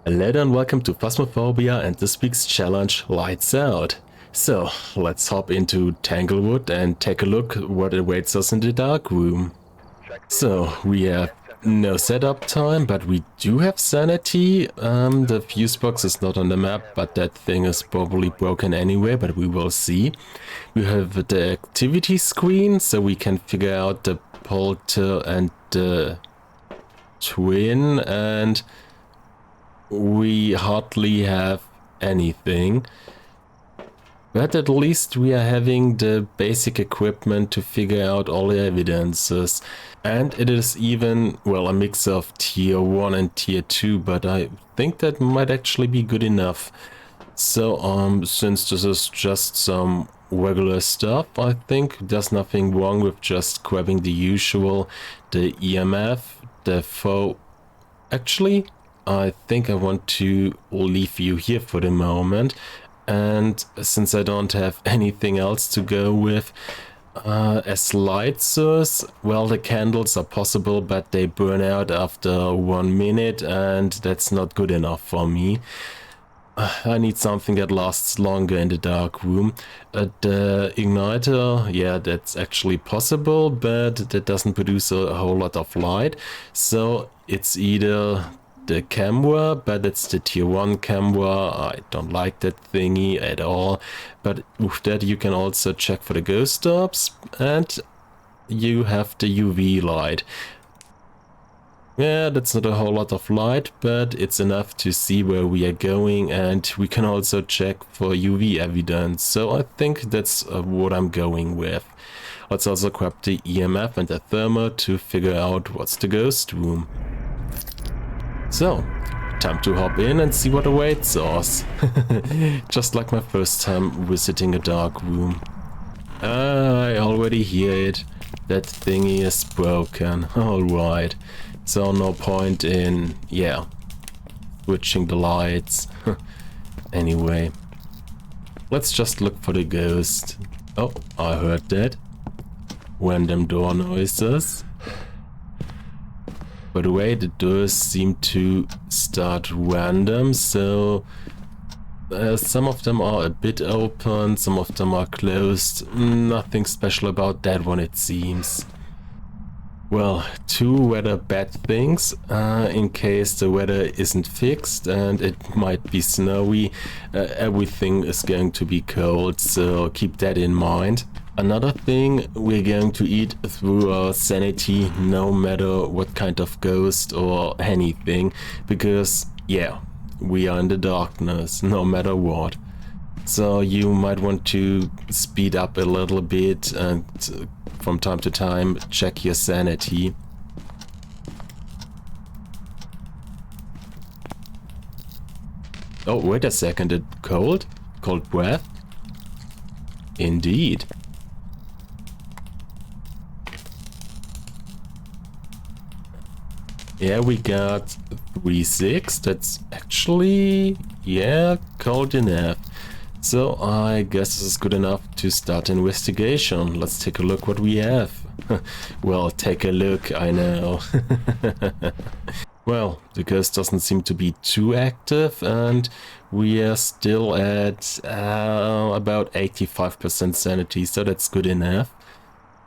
Hello and welcome to Phasmophobia and this week's challenge, Lights Out. So, let's hop into Tanglewood and take a look what awaits us in the dark room. So, we have no setup time, but we do have sanity. The fuse box is not on the map, but that thing is probably broken anyway, but we will see. We have the activity screen, so we can figure out the polter and the twin, and we hardly have anything. But at least we are having the basic equipment to figure out all the evidences. And it is even, well, a mix of tier 1 and tier 2, but I think that might actually be good enough. So, since this is just some regular stuff, I think there's nothing wrong with just grabbing the usual, the EMF, the faux... Actually, I think I want to leave you here for the moment. And since I don't have anything else to go with as light source, well, the candles are possible, but they burn out after 1 minute, and that's not good enough for me. I need something that lasts longer in the dark room. The igniter, yeah, that's actually possible, but that doesn't produce a whole lot of light. So it's either the camera, but it's the tier 1 camera. I don't like that thingy at all, but with that you can also check for the ghost orbs, and you have the UV light. Yeah, that's not a whole lot of light, but it's enough to see where we are going, and we can also check for UV evidence, so I think that's what I'm going with. Let's also grab the EMF and the thermo to figure out what's the ghost room. So, time to hop in and see what awaits us. Just like my first time visiting a dark room. I already hear it. That thingy is broken. Alright. So no point in, yeah, switching the lights. Anyway, let's just look for the ghost. Oh, I heard that. Random door noises. By the way, the doors seem to start random, so some of them are a bit open, some of them are closed. Nothing special about that one, it seems. Well, two rather bad things, in case the weather isn't fixed and it might be snowy. Everything is going to be cold, so keep that in mind. Another thing, we're going to eat through our sanity no matter what kind of ghost or anything, because, yeah, we are in the darkness no matter what. So you might want to speed up a little bit and from time to time check your sanity. Oh, wait a second, it's cold? Cold breath? Indeed. Yeah, we got 3-6. That's actually, yeah, cold enough. So I guess this is good enough to start investigation. Let's take a look what we have. Well, take a look, I know. Well, the ghost doesn't seem to be too active, and we are still at about 85% sanity, so that's good enough.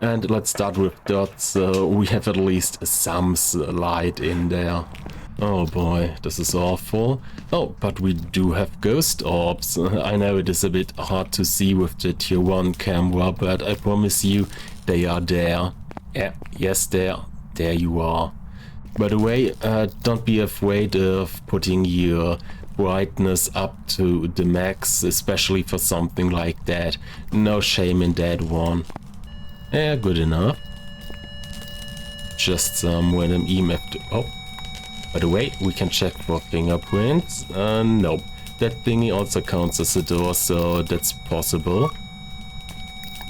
And let's start with dots, so we have at least some light in there. Oh boy, this is awful. Oh, but we do have ghost orbs. I know it is a bit hard to see with the tier 1 camera, but I promise you they are there. Yeah, yes, there you are. By the way, don't be afraid of putting your brightness up to the max, especially for something like that. No shame in that one. Yeah, good enough. Just some random EMF. Oh, by the way, we can check for fingerprints. Nope. That thingy also counts as a door, so that's possible.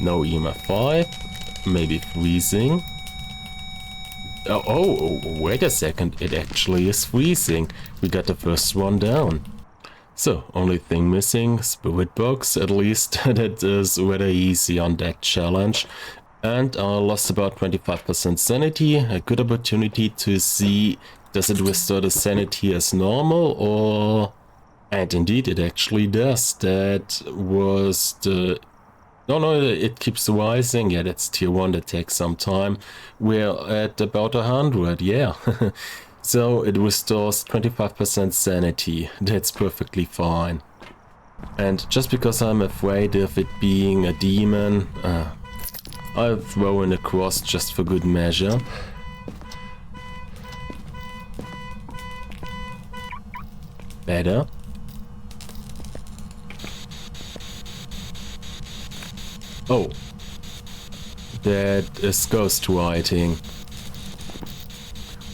No EMF 5. Maybe freezing. Oh, wait a second. It actually is freezing. We got the first one down. So, only thing missing, spirit box. At least that is rather easy on that challenge. And I lost about 25% sanity, a good opportunity to see Does it restore the sanity as normal, or... And indeed, it actually does. That was the... No, it keeps rising. Yeah, that's tier 1, that takes some time. We're at about 100, yeah. So it restores 25% sanity. That's perfectly fine. And just because I'm afraid of it being a demon, I'll throw in a cross just for good measure. Better. Oh, that is ghost writing.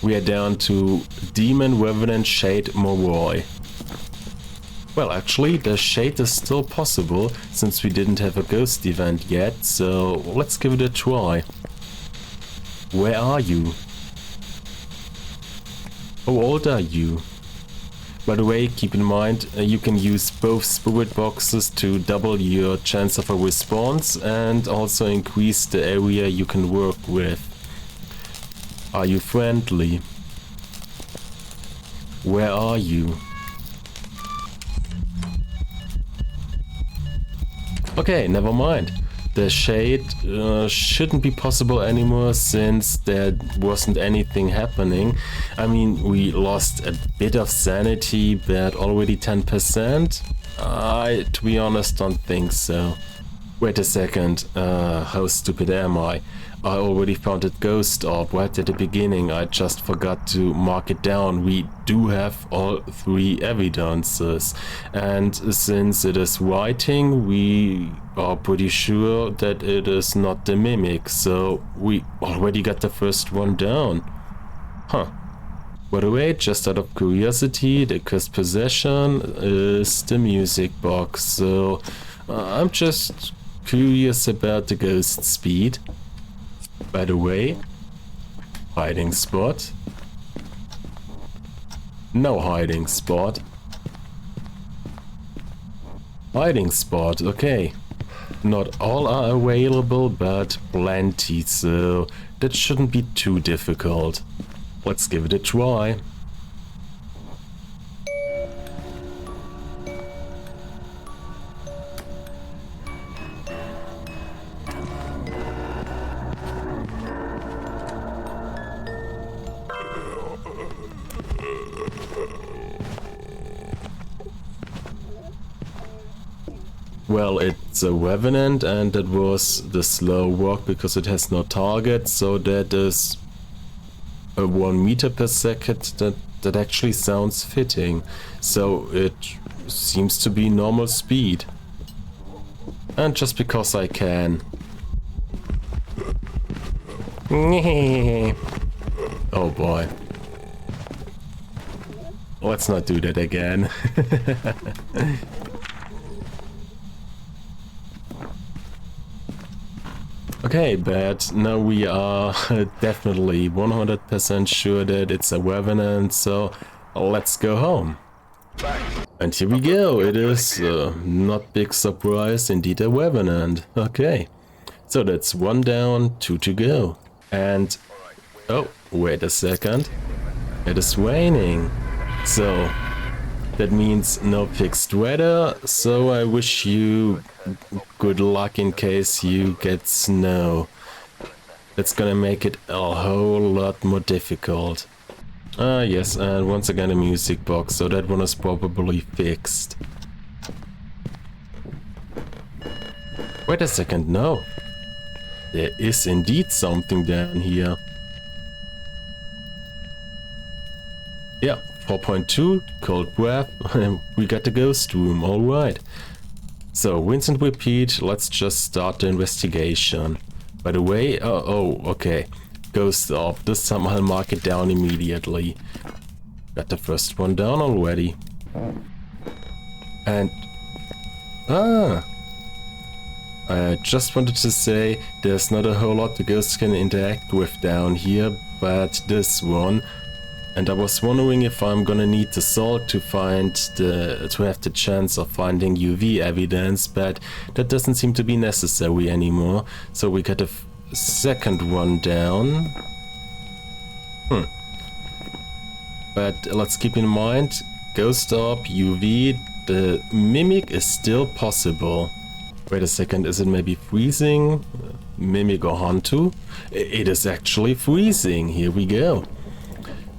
We are down to Demon, Revenant, Shade, Moroi. Well, actually, the Shade is still possible, since we didn't have a ghost event yet, so let's give it a try. Where are you? How old are you? By the way, keep in mind, you can use both spirit boxes to double your chance of a response and also increase the area you can work with. Are you friendly? Where are you? Okay, never mind. The Shade shouldn't be possible anymore since there wasn't anything happening. I mean, we lost a bit of sanity, but already 10%? I, to be honest, don't think so. Wait a second, how stupid am I? I already found that ghost orb right at the beginning. I just forgot to mark it down. We do have all 3 evidences, and since it is writing, we are pretty sure that it is not the mimic, so we already got the first one down. Huh. By the way, just out of curiosity, the cursed possession is the music box, so I'm just curious about the ghost speed. By the way, hiding spot. No hiding spot. Hiding spot, okay. Not all are available, but plenty, so that shouldn't be too difficult. Let's give it a try. Well, it's a Revenant, and that was the slow walk because it has no target, so that is a 1 meter per second. That actually sounds fitting. So it seems to be normal speed. And just because I can. Oh boy. Let's not do that again. Okay, but now we are definitely 100% sure that it's a Revenant, so let's go home. And here we go, it is, not big surprise, indeed a Revenant. Okay, so that's 1 down, 2 to go. And, oh, wait a second, it is raining, so that means no fixed weather, so I wish you good luck in case you get snow. That's gonna make it a whole lot more difficult. Ah yes, and once again a music box, so that one is probably fixed. Wait a second, no. There is indeed something down here. Yeah, 4.2, cold breath, we got the ghost room, alright. So, rinse and repeat, let's just start the investigation. By the way, okay, ghost orb, this time I'll mark it down immediately. Got the first one down already. And, I just wanted to say, there's not a whole lot the ghosts can interact with down here, but this one. And I was wondering if I'm gonna need the salt to have the chance of finding UV evidence, but that doesn't seem to be necessary anymore. So we got a second one down. But let's keep in mind, Ghost Orb, UV, the Mimic is still possible. Wait a second, is it maybe freezing? Mimic or Hantu? It is actually freezing, here we go.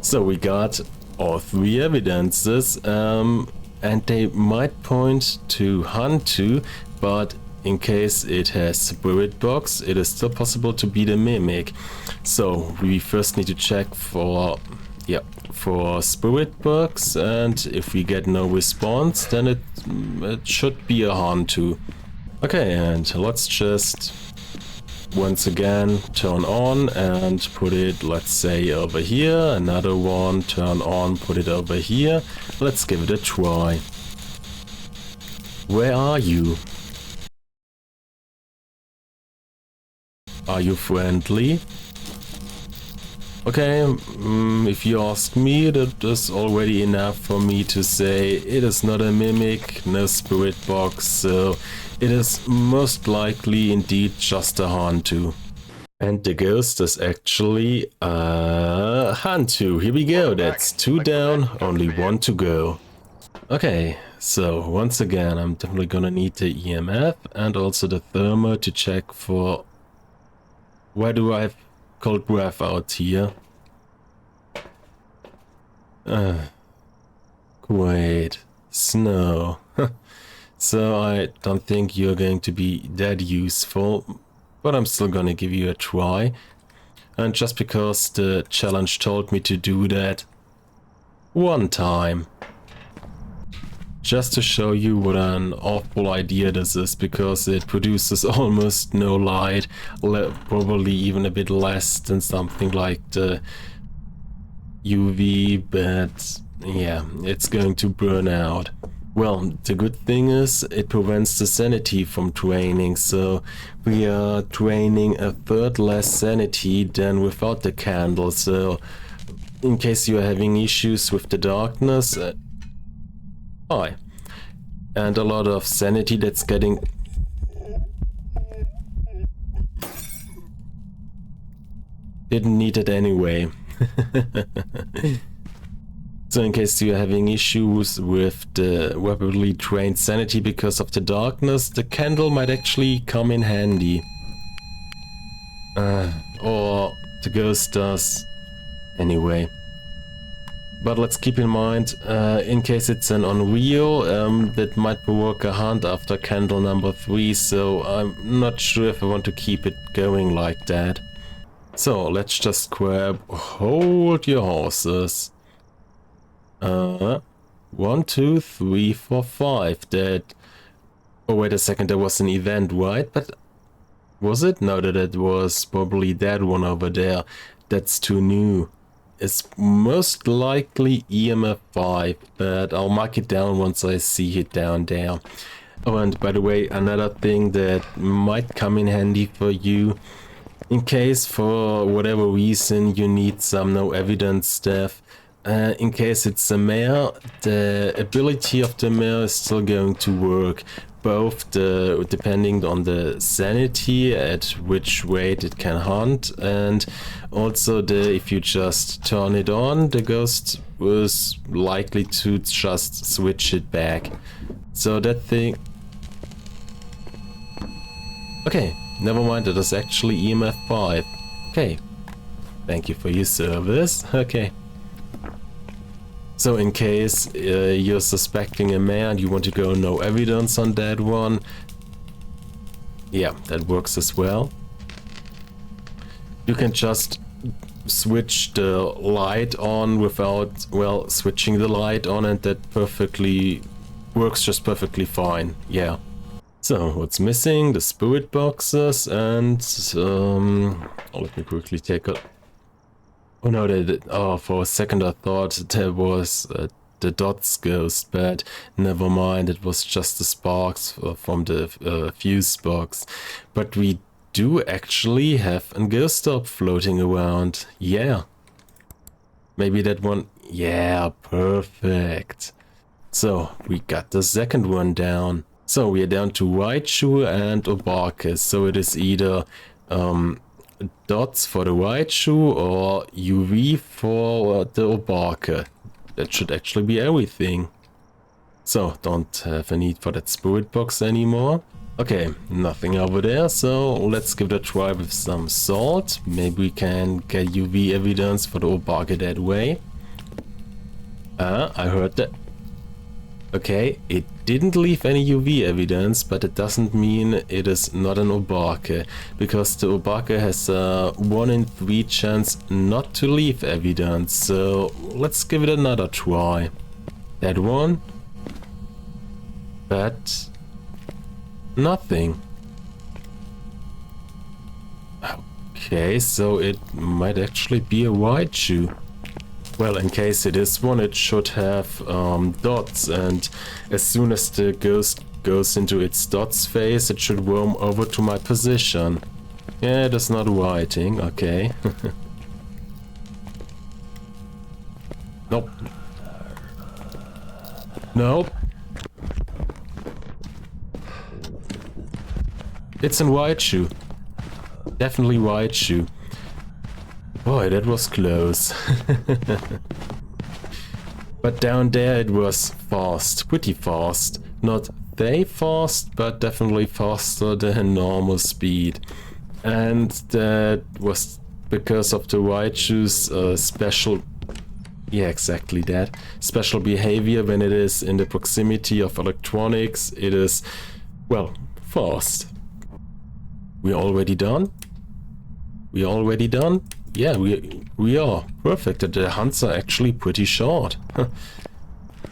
So we got all three evidences, and they might point to Hantu, but in case it has Spirit Box, it is still possible to be the Mimic. So we first need to check for Spirit Box, and if we get no response, then it should be a Hantu. Okay, and let's just once again turn on and put it, let's say, over here. Another one, turn on, put it over here. Let's give it a try. Where are you? Are you friendly? Okay, if you ask me, that is already enough for me to say it is not a Mimic, no Spirit Box, so it is most likely indeed just a Hantu. And the ghost is actually a Hantu. Here we go, that's 2 down, only 1 to go. Okay, so once again, I'm definitely gonna need the EMF and also the thermo to check for... Why do I have cold breath out here? Great. Snow. So I don't think you're going to be that useful, but I'm still gonna give you a try. And just because the challenge told me to do that one time. Just to show you what an awful idea this is, because it produces almost no light, probably even a bit less than something like the UV, but yeah, it's going to burn out. Well, the good thing is it prevents the sanity from draining, so we are draining a third less sanity than without the candle, so in case you are having issues with the darkness, hi. And a lot of sanity that's getting... Didn't need it anyway. So in case you're having issues with the rapidly drained sanity because of the darkness, the candle might actually come in handy. Or the ghost does. Anyway. But let's keep in mind, in case it's an Unreal, that might provoke a hunt after candle number 3, so I'm not sure if I want to keep it going like that. So let's just grab, hold your horses. 1, 2, 3, 4, 5. That... Oh, wait a second, there was an event, right? But was it? No, that was probably that one over there. That's too new. It's most likely EMF 5, but I'll mark it down once I see it down there. Oh, and by the way, another thing that might come in handy for you, in case for whatever reason you need some no evidence stuff, in case it's a mare, the ability of the mare is still going to work. Both depending on the sanity at which rate it can hunt, and also if you just turn it on, the ghost was likely to just switch it back. So that thing... Okay, never mind, it is actually EMF 5. Okay, thank you for your service. Okay. So in case you're suspecting a mare and you want to go no evidence on that one, yeah, that works as well. You can just switch the light on without, well, switching the light on, and that perfectly works just perfectly fine, yeah. So what's missing? The spirit boxes and let me quickly take a... Oh no, oh, for a second I thought there was the dots ghost, but never mind, it was just the sparks from the fuse box. But we do actually have a ghost orb floating around, yeah. Maybe that one, yeah, perfect. So we got the second one down. So we are down to Raichu and Obarkis, so it is either dots for the Raichu or UV for the Obarka. that should actually be everything. So, don't have a need for that spirit box anymore. Okay, nothing over there, so let's give it a try with some salt. Maybe we can get UV evidence for the Obake that way. I heard that. Okay, it didn't leave any UV evidence, but it doesn't mean it is not an Obake, because the Obake has a 1 in 3 chance not to leave evidence, so let's give it another try. That one. But nothing. Okay, so it might actually be a white shoe. Well, in case it is one, it should have dots, and as soon as the ghost goes into its dots phase, it should roam over to my position. Yeah, that's not writing, okay. Nope. Nope. It's a white shoe. Definitely white shoe. Boy, that was close. But down there it was fast, pretty fast. Not they fast, but definitely faster than normal speed. And that was because of the white shoes special... Yeah, exactly that. Special behavior when it is in the proximity of electronics. It is, well, fast. We already done? We already done? Yeah, we are. Perfect. The hunts are actually pretty short.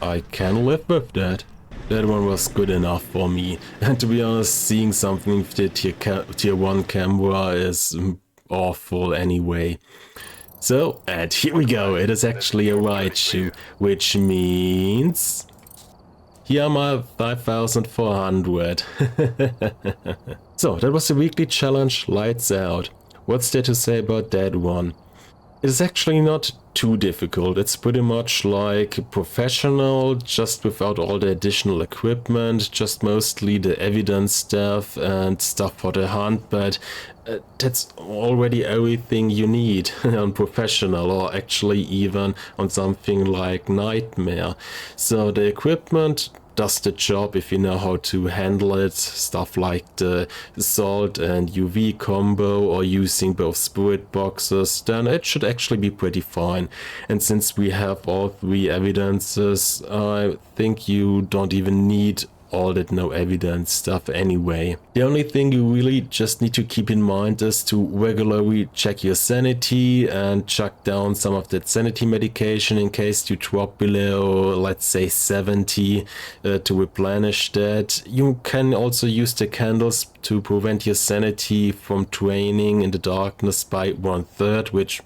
I can live with that. That one was good enough for me. And to be honest, seeing something with the tier 1 camera is awful anyway. So, and here we go. It is actually a white shoe, which means... Here are my 5,400. So, that was the weekly challenge, lights out. What's there to say about that one? It is actually not too difficult. It's pretty much like professional, just without all the additional equipment, just mostly the evidence stuff and stuff for the hunt, but that's already everything you need on professional, or actually even on something like nightmare. So the equipment does the job if you know how to handle it, stuff like the salt and UV combo or using both spirit boxes, then it should actually be pretty fine. And since we have all 3 evidences, I think you don't even need all that no evidence stuff anyway. The only thing you really just need to keep in mind is to regularly check your sanity and chuck down some of that sanity medication in case you drop below, let's say 70, to replenish that. You can also use the candles to prevent your sanity from draining in the darkness by 1/3, which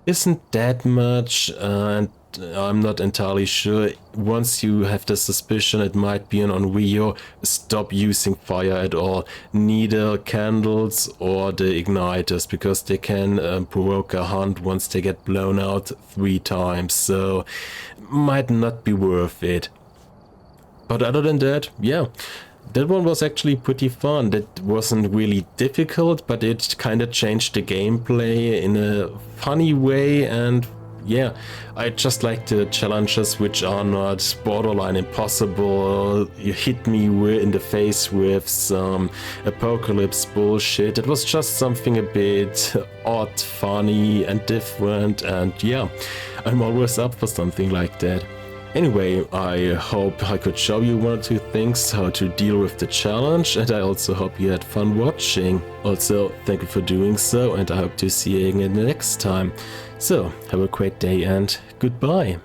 isn't that much, and I'm not entirely sure. Once you have the suspicion it might be an Onryo, stop using fire at all. Neither candles or the igniters, because they can provoke a hunt once they get blown out 3 times, so might not be worth it. But other than that, yeah, that one was actually pretty fun. That wasn't really difficult, but it kind of changed the gameplay in a funny way, and yeah, I just like the challenges which are not borderline impossible. You hit me in the face with some apocalypse bullshit. It was just something a bit odd, funny and different, and yeah, I'm always up for something like that. Anyway, I hope I could show you 1 or 2 things how to deal with the challenge, and I also hope you had fun watching. Also, thank you for doing so, and I hope to see you again next time. So, have a great day and goodbye.